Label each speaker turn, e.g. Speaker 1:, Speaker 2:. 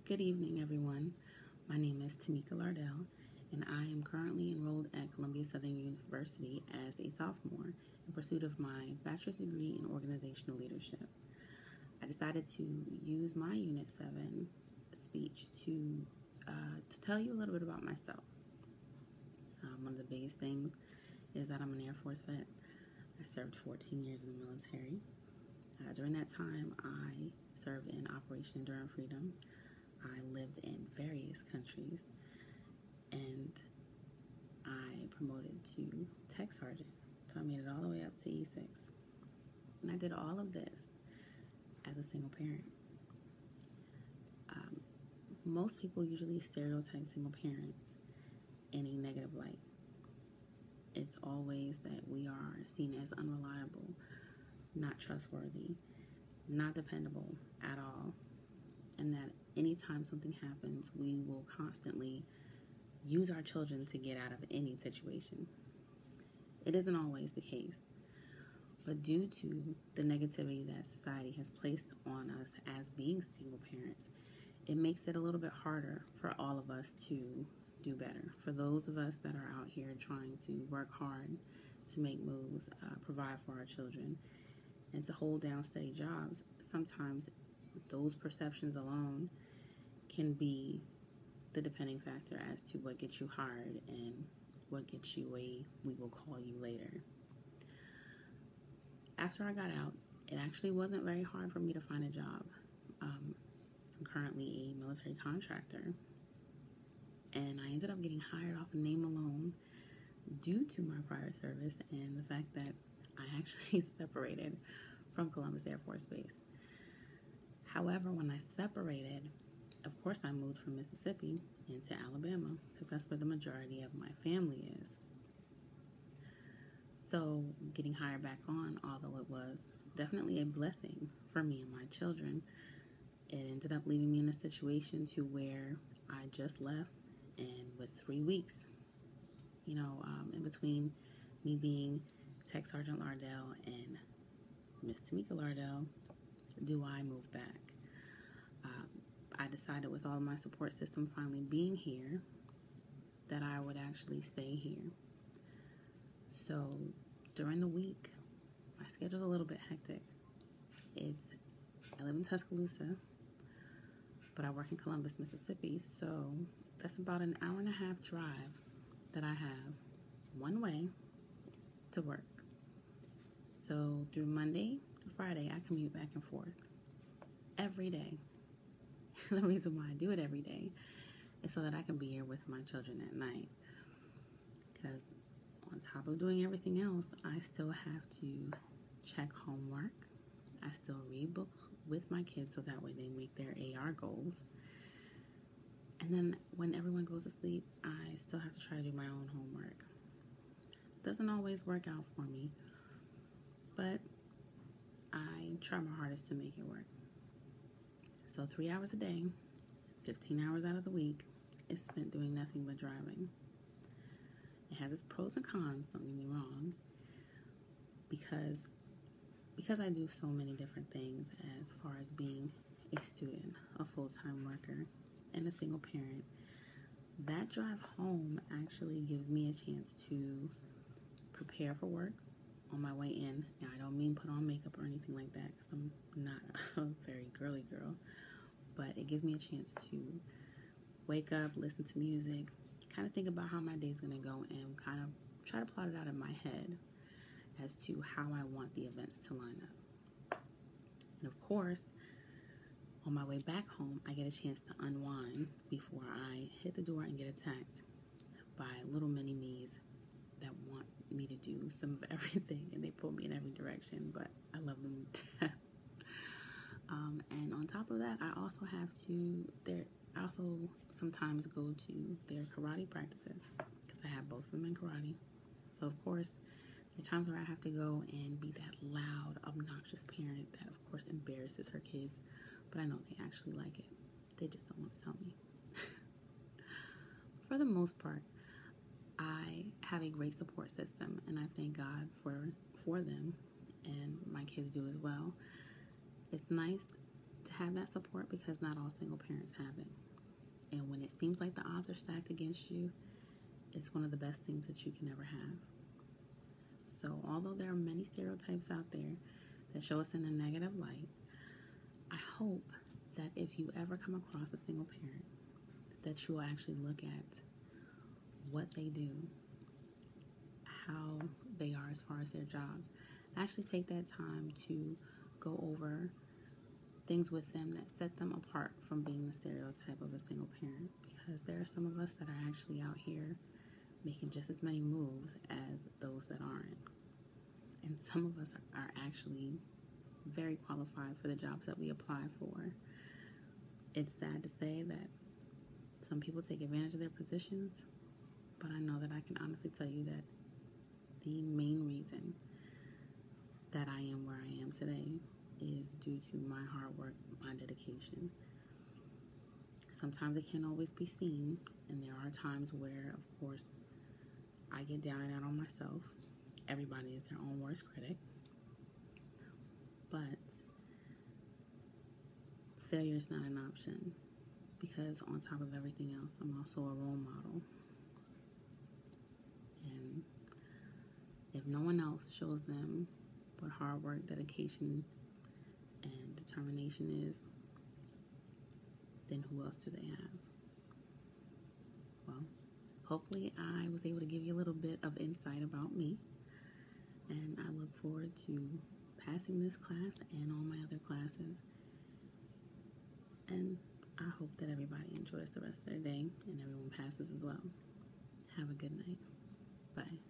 Speaker 1: Good evening, everyone. My name is Tamika Lardell, and I am currently enrolled at Columbia Southern University as a sophomore in pursuit of my bachelor's degree in organizational leadership. I decided to use my Unit 7 speech to tell you a little bit about myself. One of the biggest things is that I'm an Air Force vet. I served 14 years in the military. During that time, I served in Operation Enduring Freedom. I lived in various countries, and I promoted to tech sergeant. So I made it all the way up to E6. And I did all of this as a single parent. Most people usually stereotype single parents in a negative light. It's always that we are seen as unreliable, not trustworthy, not dependable at all, and that anytime something happens, we will constantly use our children to get out of any situation. It isn't always the case, but due to the negativity that society has placed on us as being single parents, it makes it a little bit harder for all of us to do better. For those of us that are out here trying to work hard to make moves, provide for our children, and to hold down steady jobs, sometimes those perceptions alone can be the depending factor as to what gets you hired and what gets you a "we will call you later." After I got out, it actually wasn't very hard for me to find a job. I'm currently a military contractor, and I ended up getting hired off a name alone due to my prior service and the fact that I actually separated from Columbus Air Force Base. However, when I separated, of course I moved from Mississippi into Alabama because that's where the majority of my family is. So getting hired back on, although it was definitely a blessing for me and my children, it ended up leaving me in a situation to where I just left, and with 3 weeks, in between me being Tech Sergeant Lardell and Miss Tamika Lardell, do I move back? I decided, with all of my support system finally being here, that I would actually stay here. So during the week, my schedule's a little bit hectic. I live in Tuscaloosa, but I work in Columbus, Mississippi, so that's about an hour and a half drive that I have one way to work. So through Monday to Friday, I commute back and forth every day. The reason why I do it every day is so that I can be here with my children at night. Because on top of doing everything else, I still have to check homework. I still read books with my kids so that way they make their AR goals. And then when everyone goes to sleep, I still have to try to do my own homework. Doesn't always work out for me, but I try my hardest to make it work. So 3 hours a day, 15 hours out of the week, is spent doing nothing but driving. It has its pros and cons, don't get me wrong, because I do so many different things as far as being a student, a full-time worker, and a single parent. That drive home actually gives me a chance to prepare for work on my way in. Now, I don't mean put on makeup or anything like that because I'm not a very girly girl, but it gives me a chance to wake up, listen to music, kind of think about how my day's going to go, and kind of try to plot it out in my head as to how I want the events to line up. And of course, on my way back home, I get a chance to unwind before I hit the door and get attacked by little mini-me's that want me to do some of everything, and they pull me in every direction, but I love them to death. And on top of that, I also sometimes go to their karate practices because I have both of them in karate. So of course, there are times where I have to go and be that loud, obnoxious parent that of course embarrasses her kids, but I know they actually like it. They just don't want to tell me. For the most part, I have a great support system, and I thank God for them, and my kids do as well. It's nice to have that support because not all single parents have it. And when it seems like the odds are stacked against you, it's one of the best things that you can ever have. So although there are many stereotypes out there that show us in a negative light, I hope that if you ever come across a single parent, that you will actually look at what they do, how they are as far as their jobs. Actually take that time to go over things with them that set them apart from being the stereotype of a single parent, because there are some of us that are actually out here making just as many moves as those that aren't. And some of us are actually very qualified for the jobs that we apply for. It's sad to say that some people take advantage of their positions, but I know that I can honestly tell you that the main reason that I am where I am today is due to my hard work, my dedication. Sometimes it can't always be seen, and there are times where, of course, I get down and out on myself. Everybody is their own worst critic. But failure is not an option, because on top of everything else, I'm also a role model. And if no one else shows them what hard work, dedication, and determination is, then who else do they have? Well, hopefully I was able to give you a little bit of insight about me, and I look forward to passing this class and all my other classes. And I hope that everybody enjoys the rest of their day and everyone passes as well. Have a good night. Bye.